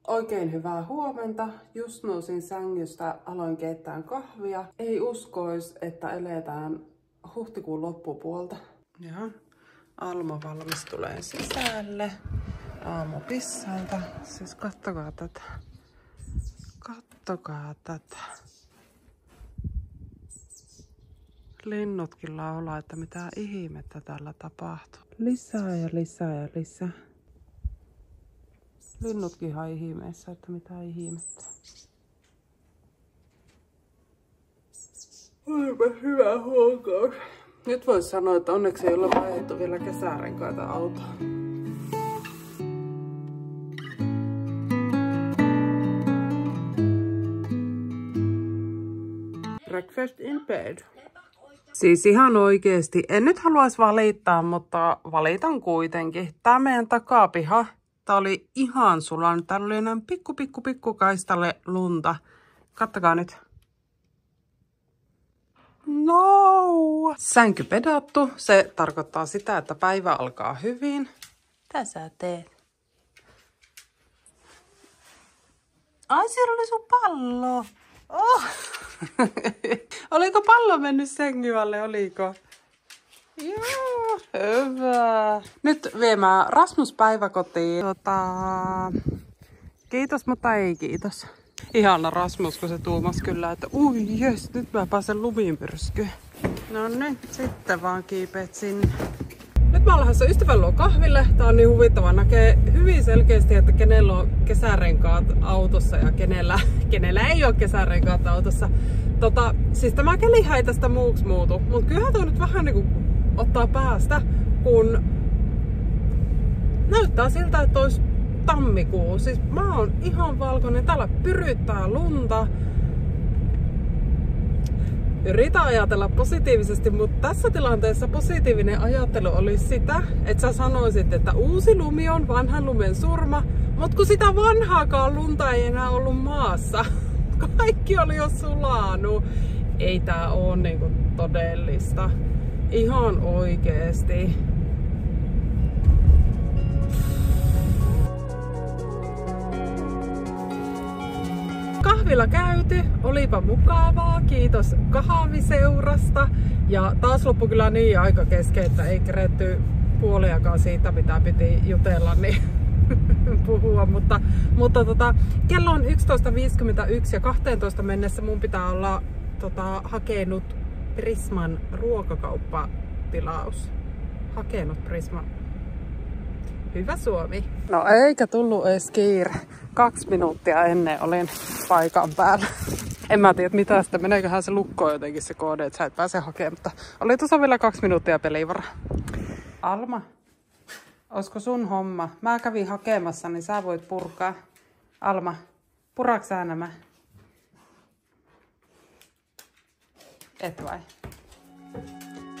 Oikein hyvää huomenta. Just nousin sängystä, aloin keittää kahvia. Ei uskois, että eletään huhtikuun loppupuolta. Ja Alma valmistulee sisälle aamupissalta. Siis kattokaa tätä. Kattokaa tätä. Linnutkin laulaa, että mitä ihmettä täällä tapahtuu. Lisää ja lisää ja lisää. Linnutkin ihan ihmeessä, että mitä ihmettä. Olipa hyvä huokaus. Nyt vois sanoa, että onneksi ei ole vaihdettu vielä kesärenkaita autoa. Breakfast in bed. Siis ihan oikeesti. En nyt haluaisi valittaa, mutta valitan kuitenkin. Tää meidän takapiha. Tää oli ihan sulanut. Täällä oli näin pikku kaistalle lunta. Kattokaa nyt. No! Sänky pedattu. Se tarkoittaa sitä, että päivä alkaa hyvin. Mitä sä teet? Ai, siellä oli sun pallo. Oh. Oliko pallo mennyt sängyn alle? Oliko? Joo, hyvä. Nyt viemään Rasmus päiväkotiin. Kiitos, mutta ei kiitos. Ihana Rasmus, kun se tuumas kyllä, että ui jes, nyt mä pääsen lumiinpyrskyyn. No niin, sitten vaan kiipeet sinne. Nyt mä oon lähdössä ystävän luo kahville. Tää on niin huvittavaa. Näkee hyvin selkeästi, että kenellä on kesärenkaat autossa ja kenellä ei ole kesärenkaat autossa. Siis tämä kelihän ei tästä muuksi muutu. Mut kyllähän tuo nyt vähän niinku ottaa päästä, kun näyttää siltä, että olisi tammikuu. Siis mä oon ihan valkoinen. Täällä pyryttää lunta. Yritän ajatella positiivisesti, mutta tässä tilanteessa positiivinen ajattelu olisi sitä, että sä sanoisit, että uusi lumi on vanhan lumen surma, mutta kun sitä vanhaakaan lunta ei enää ollut maassa, kaikki oli jo sulanut. Ei tää oo niinku todellista. Ihan oikeesti. Kahvilla käyty, olipa mukavaa, kiitos kahviseurasta. Ja taas loppui kyllä niin aika kesken, että ei keretty puoliakaan siitä, mitä piti jutella, niin puhua. Mutta kello on 11.51 ja 12 mennessä mun pitää olla hakenut Prisman ruokakauppatilaus. Hakenut Prisman. Hyvä Suomi. No eikä tullut edes kiire. 2 minuuttia ennen olin paikan päällä. En mä tiedä mitä sitä, meneeköhän se lukkoon jotenkin se koodi, että sä et pääse hakemaan, mutta oli tuossa vielä 2 minuuttia pelivara. Alma, olisiko sun homma? Mä kävin hakemassa, niin sä voit purkaa. Alma, puraaks sä nämä? Et vai?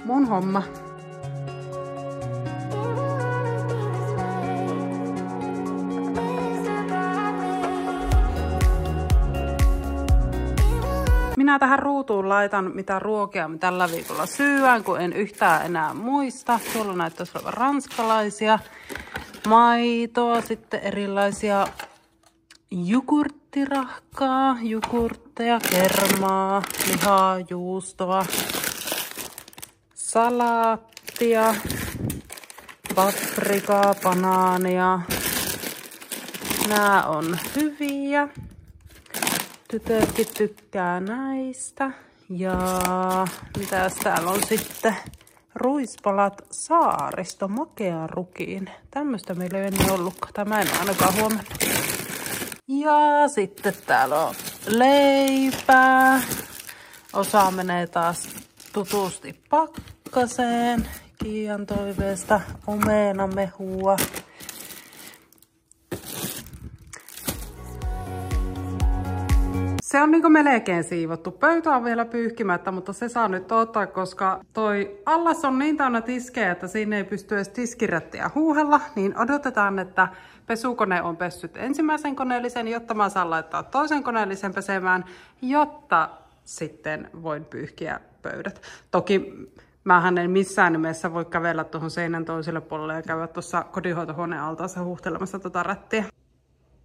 Mun homma. Minä tähän ruutuun laitan mitä ruokia me tällä viikolla syödään, kun en yhtään enää muista. Tuolla näyttäisi olevan ranskalaisia, maitoa, sitten erilaisia jogurttirahkaa, jogurtteja, kermaa, lihaa, juustoa, salaattia, paprikaa, banaania. Nää on hyviä. Tytötkin tykkää näistä. Ja mitäs täällä on sitten? Ruispalat Saaristo makean rukiin. Tämmöstä meillä ei ennen ollutkaan. Tämä en ainakaan huomannut. Ja sitten täällä on leipää. Osa menee taas tutusti pakkaseen. Kiian toiveesta omenamehua. Se on niinku melkein siivottu. Pöytä on vielä pyyhkimättä, mutta se saa nyt ottaa, koska toi allas on niin täynnä tiskejä, että siinä ei pysty edes tiskirättiä huuhella. Niin odotetaan, että pesukone on pessyt ensimmäisen koneellisen, jotta mä saan laittaa toisen koneellisen pesemään, jotta sitten voin pyyhkiä pöydät. Toki mähän en missään nimessä voi kävellä tuohon seinän toiselle puolelle ja käydä tuossa kodinhoitohuoneen altaassa huuhtelemassa tota rättiä.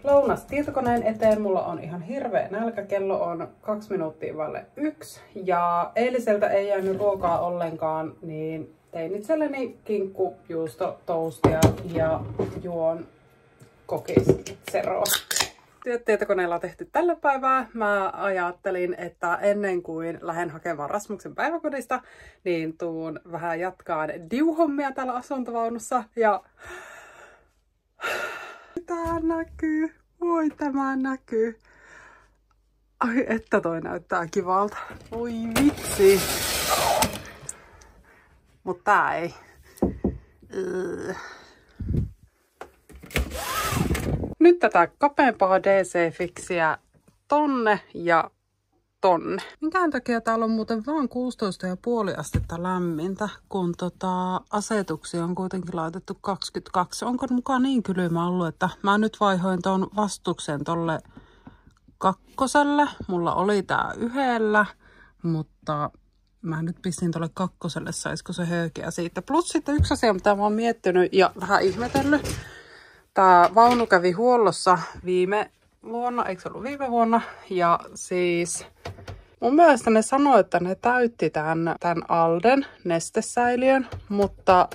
lounas tietokoneen eteen. Mulla on ihan hirveä nälkä. Kello on 2 minuuttia vaille 1. Ja eiliseltä ei jäänyt ruokaa ollenkaan, niin tein itselleni kinkku, juusto, toastia ja juon kokisseroa. Työt tietokoneella on tehty tällä päivää. Mä ajattelin, että ennen kuin lähden hakemaan Rasmuksen päiväkodista, niin tuun vähän jatkaan diuhommia täällä asuntovaunussa. Ja tää näkyy. Voi tämä näkyy. Ai että toi näyttää kivalta. Voi vitsi. Mut tää ei. Nyt tätä kapeampaa DC-fiksiä tonne ja tonne. Minkään takia täällä on muuten vaan 16,5 astetta lämmintä, kun asetuksia on kuitenkin laitettu 22. Onko mukaan niin kylmä ollut, että mä nyt vaihoin ton vastuksen tolle 2. Mulla oli tää 1, mutta mä nyt pistin tolle 2, saisiko se höykeä siitä. Plus sitten yksi asia, mitä mä oon miettinyt ja vähän ihmetellyt. Tää vaunu kävi huollossa viime vuonna, eikö se ollut viime vuonna? Ja siis mun mielestä ne sanoi, että ne täytti tämän Alden nestesäiliön, mutta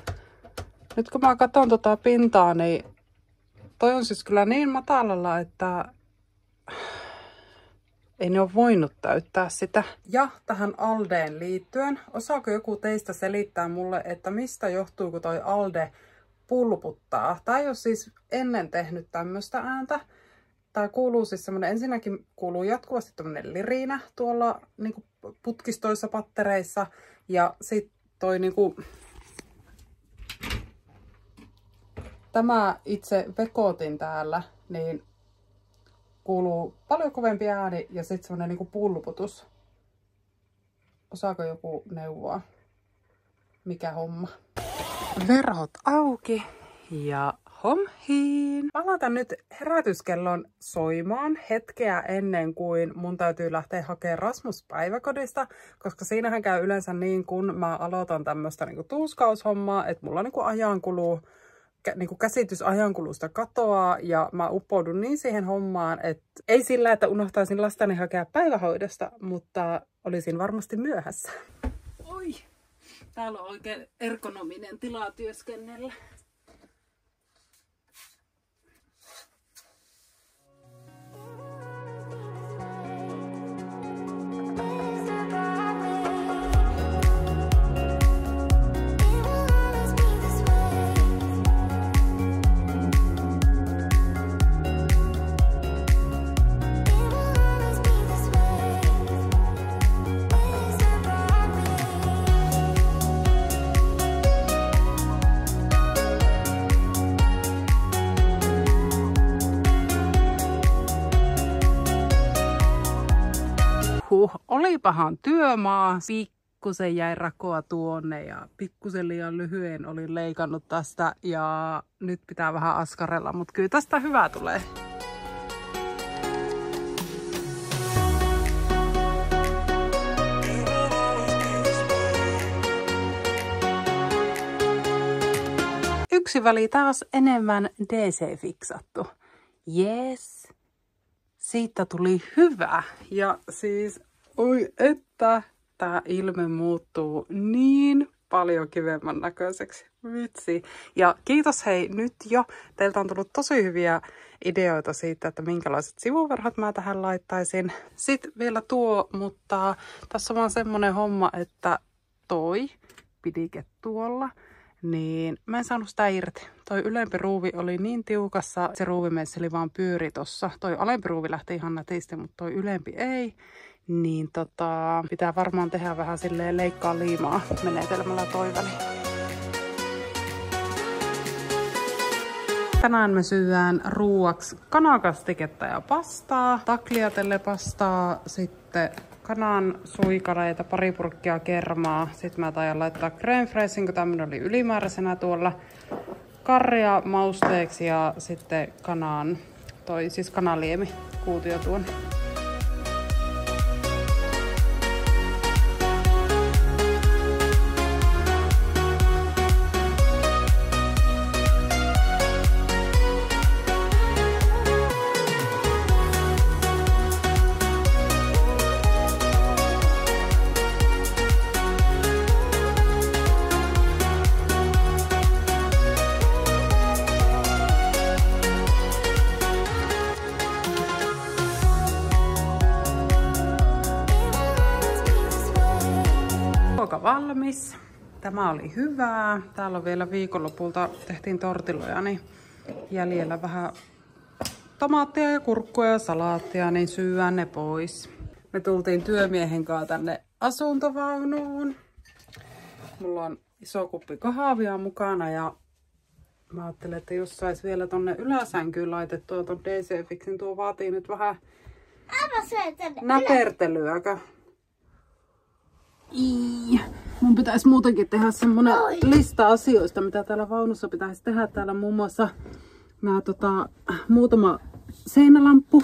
nyt kun mä katson tota pintaa, niin toi on siis kyllä niin matalalla, että ei ne ole voinut täyttää sitä. Ja tähän Aldeen liittyen, osaako joku teistä selittää mulle, että mistä johtuu, kun toi Alde pulputtaa? Tää ei ole siis ennen tehnyt tämmöistä ääntä. Tää kuuluu siis semmonen, ensinnäkin kuuluu jatkuvasti tämmönen liriinä tuolla niinku putkistoissa pattereissa. Ja sit toi niinku tämä itse vekotin täällä, niin kuuluu paljon kovempi ääni ja sit semmonen niinku pulputus. Osaako joku neuvoa? Mikä homma? Verhot auki ja homhiin. Mä laitan nyt herätyskellon soimaan hetkeä ennen kuin mun täytyy lähteä hakemaan Rasmus päiväkodista, koska siinähän käy yleensä niin, kun mä aloitan tämmöstä niinku tuuskaushommaa, että mulla niinku ajankuluu, niinku käsitys ajankulusta katoaa ja mä uppoudun niin siihen hommaan, että ei sillä, että unohtaisin lastani hakea päivähoidosta, mutta olisin varmasti myöhässä. Oi! Täällä on oikein ergonominen tila työskennellä. Olipahan työmaa, pikkusen jäi rakoa tuonne ja pikkusen liian lyhyen olin leikannut tästä ja nyt pitää vähän askarella, mutta kyllä tästä hyvää tulee. Yksi väli taas enemmän DC-fiksattu. Yes. Siitä tuli hyvä. Ja siis, oi että, tää ilme muuttuu niin paljon kivemmän näköiseksi. Vitsi. Ja kiitos hei nyt jo. Teiltä on tullut tosi hyviä ideoita siitä, että minkälaiset sivuverhot mä tähän laittaisin. Sitten vielä tuo, mutta tässä on vaan semmonen homma, että toi pidike tuolla, niin mä en saanut sitä irti. Toi ylempi ruuvi oli niin tiukassa, se ruuvimeisseli vaan pyöri tossa. Toi alempi ruuvi lähti ihan nätisti, mutta toi ylempi ei. Niin pitää varmaan tehdä vähän silleen leikkaa liimaa menetelmällä toi väli. Tänään me syödään ruuaksi kanakastiketta ja pastaa, tagliatelle-pastaa, sitten kanan suikaleita, pari purkkia kermaa. Sitten mä taidan laittaa crème fraîchen, kun tämmönen oli ylimääräisenä tuolla. Karria mausteeksi ja sitten siis kanaliemi kuutio tuon. valmis. Tämä oli hyvää. Täällä on vielä viikonlopulta tehtiin tortilloja, niin jäljellä vähän tomaattia ja kurkkua ja salaattia, niin syödään ne pois. Me tultiin työmiehen kanssa tänne asuntovaunuun. Mulla on iso kuppi kahvia mukana ja mä ajattelin, että jos sais vielä tonne yläsänkyyn laitettua ton DC-Fixin, tuo vaatii nyt vähän näpertelyäkö? Mun pitäisi muutenkin tehdä semmonen lista asioista, mitä täällä vaunussa pitäisi tehdä. Täällä muun muassa muutama seinälamppu.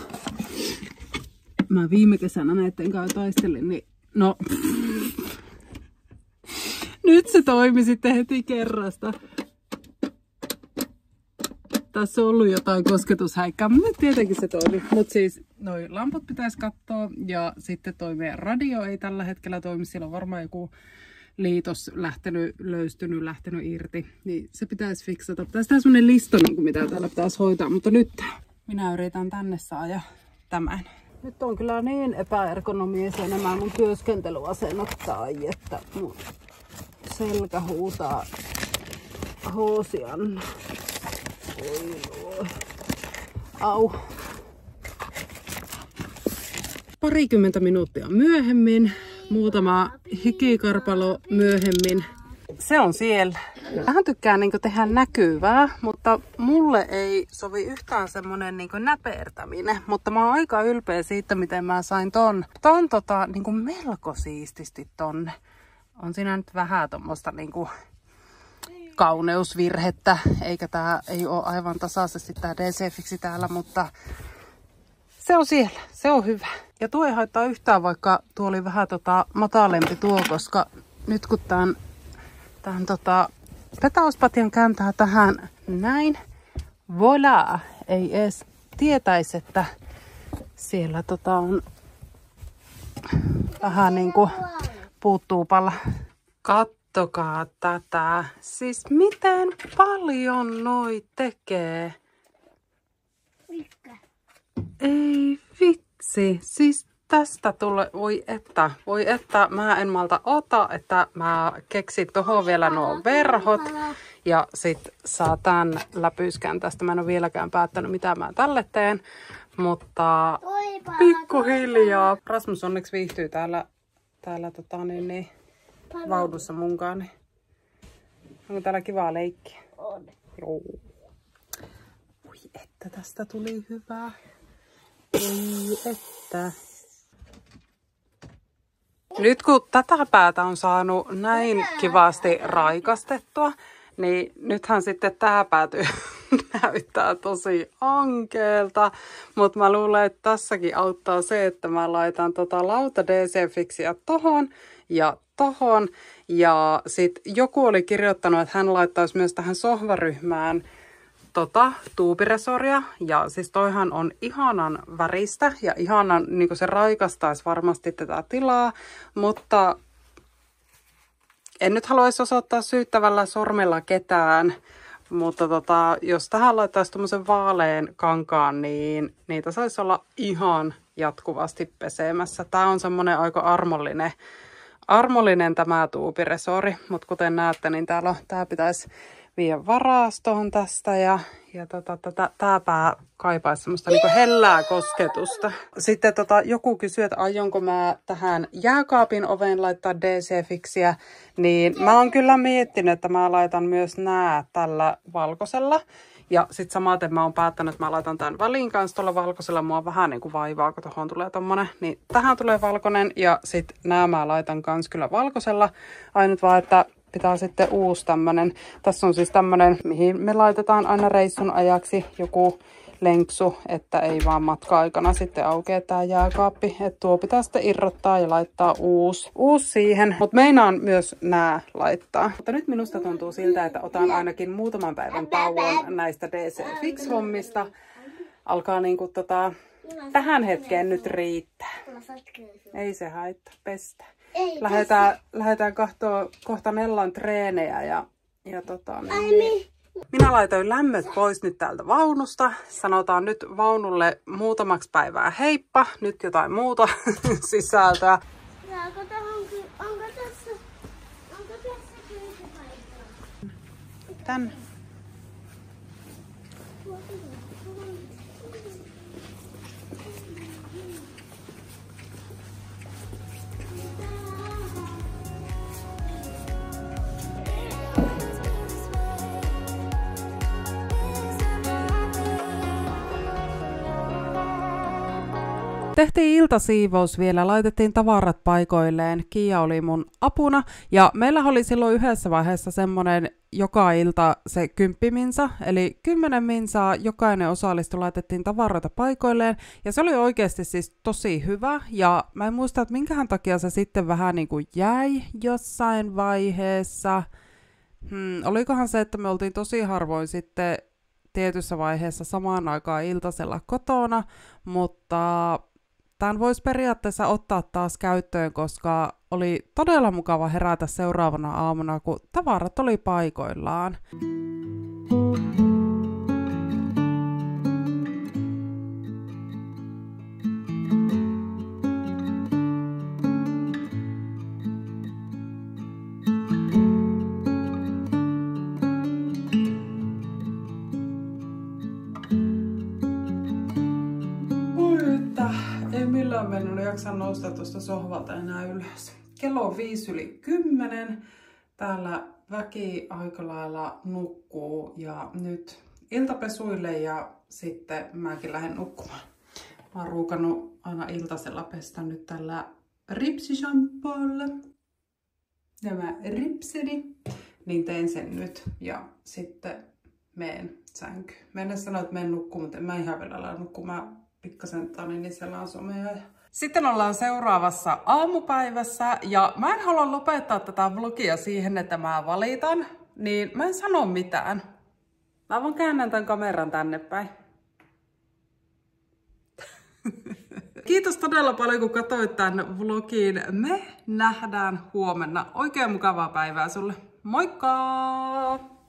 Mä viime kesänä näitten kanssa taistelin, niin no nyt se toimi sitten heti kerrasta. Tässä on ollut jotain kosketushäikkää, mutta nyt tietenkin se toimi. Mutta siis noi lamput pitäisi katsoa ja sitten toi meidän radio ei tällä hetkellä toimi. Siellä on varmaan joku liitos lähtenyt irti. Niin se pitäisi fiksata. Pitäisi tehdä semmonen lista, mitä täällä pitäisi hoitaa, mutta nyt minä yritän tänne saada tämän. Nyt on kyllä niin epäergonomisia nämä mun työskentelyasennot tai että mun selkä huutaa hoosian. Au. Parikymmentä minuuttia myöhemmin, muutama hikikarpalo myöhemmin. Se on siellä. Vähän tykkään tehdä näkyvää, mutta mulle ei sovi yhtään semmonen näpertäminen. Mutta mä oon aika ylpeä siitä, miten mä sain ton melko siististi tonne. On siinä nyt vähän tommoista kauneusvirhettä, eikä tää ei ole aivan tasaisesti tää DC-Fixi täällä, mutta se on siellä, se on hyvä. Ja tuo ei haittaa yhtään, vaikka tuo oli vähän matalempi tuo, koska nyt kun tämän petauspatjan kääntää tähän näin, voilà, ei edes tietäisi, että siellä on vähän puuttuu pala. Kattokaa tätä. Siis miten paljon noi tekee? Mikä? Ei vitsi. Siis tästä tulee, voi että, mä en malta ota, että mä keksin tohon vielä nuo verhot. Ja sit saa tän läpyskän tästä. Mä en ole vieläkään päättänyt, mitä mä tälle teen. Mutta pikkuhiljaa. Rasmus onneksi viihtyy täällä vaunussa munkaan. Niin. Onko täällä kivaa leikkiä? On. Joo. Ui, että tästä tuli hyvää. Ui, että. Nyt kun tätä päätä on saanut näin kivasti raikastettua, niin nythän sitten tää pääty näyttää tosi ankeelta. Mutta mä luulen, että tässäkin auttaa se, että mä laitan lauta DC-Fixiä tohon ja tohon. Ja sitten joku oli kirjoittanut, että hän laittaisi myös tähän sohvaryhmään tuupiresoria. Ja siis toihan on ihanan väristä ja ihanan, niin se raikastaisi varmasti tätä tilaa. Mutta en nyt haluaisi osoittaa syyttävällä sormella ketään. Mutta jos tähän laittaisi tommosen vaalean kankaan, niin niitä saisi olla ihan jatkuvasti pesemässä. Tää on semmonen aika armollinen tämä tuupiresori, mutta kuten näette, niin tää pitäisi viedä varastoon tästä ja tää pää kaipaisi semmoista hellää kosketusta. Sitten joku kysyy, että aionko mä tähän jääkaapin oveen laittaa DC-Fixiä, niin mä oon kyllä miettinyt, että mä laitan myös nää tällä valkoisella. Ja sitten samaten mä oon päättänyt, että mä laitan tämän väliin kanssa tuolla valkoisella. Mua vähän vaivaa, kun tuohon tulee tommonen. Niin tähän tulee valkoinen ja sitten nämä mä laitan kans kyllä valkoisella. Ainut vaan, että pitää sitten uusi tämmönen. Tässä on siis tämmönen, mihin me laitetaan aina reissun ajaksi joku lenksu, että ei vaan matka-aikana sitten aukea tää jääkaappi. Että tuo pitää sitten irrottaa ja laittaa uusi siihen. Mutta meinaan myös nää laittaa. Mutta nyt minusta tuntuu siltä, että otan ainakin muutaman päivän tauon näistä DC-Fix-hommista. Alkaa tähän hetkeen nyt riittää. Ei se haittaa, pestä. Lähdetään kahtoo kohta Nellan treenejä ja minä laitoin lämmöt pois nyt täältä vaunusta. Sanotaan nyt vaunulle muutamaksi päivää heippa. Nyt jotain muuta sisältöä. Onko tässä Tänne. Tehtiin iltasiivous vielä, laitettiin tavarat paikoilleen, Kiia oli mun apuna ja meillä oli silloin yhdessä vaiheessa semmonen joka ilta se 10 minsa, eli 10 minsaa, jokainen osallistui, laitettiin tavaroita paikoilleen ja se oli oikeasti siis tosi hyvä ja mä en muista, että minkähän takia se sitten vähän niin kuin jäi jossain vaiheessa. Olikohan se, että me oltiin tosi harvoin sitten tietyssä vaiheessa samaan aikaan iltasella kotona, mutta tämän voisi periaatteessa ottaa taas käyttöön, koska oli todella mukava herätä seuraavana aamuna, kun tavarat oli paikoillaan. Ei millään mennyt jaksaa nousta tuosta sohvalta enää ylös. Kello on 9:55. Täällä väki aika lailla nukkuu ja nyt iltapesuille ja sitten mäkin lähden nukkumaan. Mä oon ruukannut aina iltasella pestä nyt tällä ripsishampoolla. Nämä ripseni, niin tein sen nyt ja sitten meen sänkyyn. Mä en sano, että menen nukkumaan, mutta mä ihan vielä ala nukkumaan. Pikkasen taninnisella somea. Sitten ollaan seuraavassa aamupäivässä ja mä en halua lopettaa tätä vlogia siihen, että mä valitan, niin mä en sano mitään. Mä vaan käännän tämän kameran tänne päin. Kiitos todella paljon, kun katsoit tämän vlogin. Me nähdään huomenna. Oikein mukavaa päivää sulle. Moikka!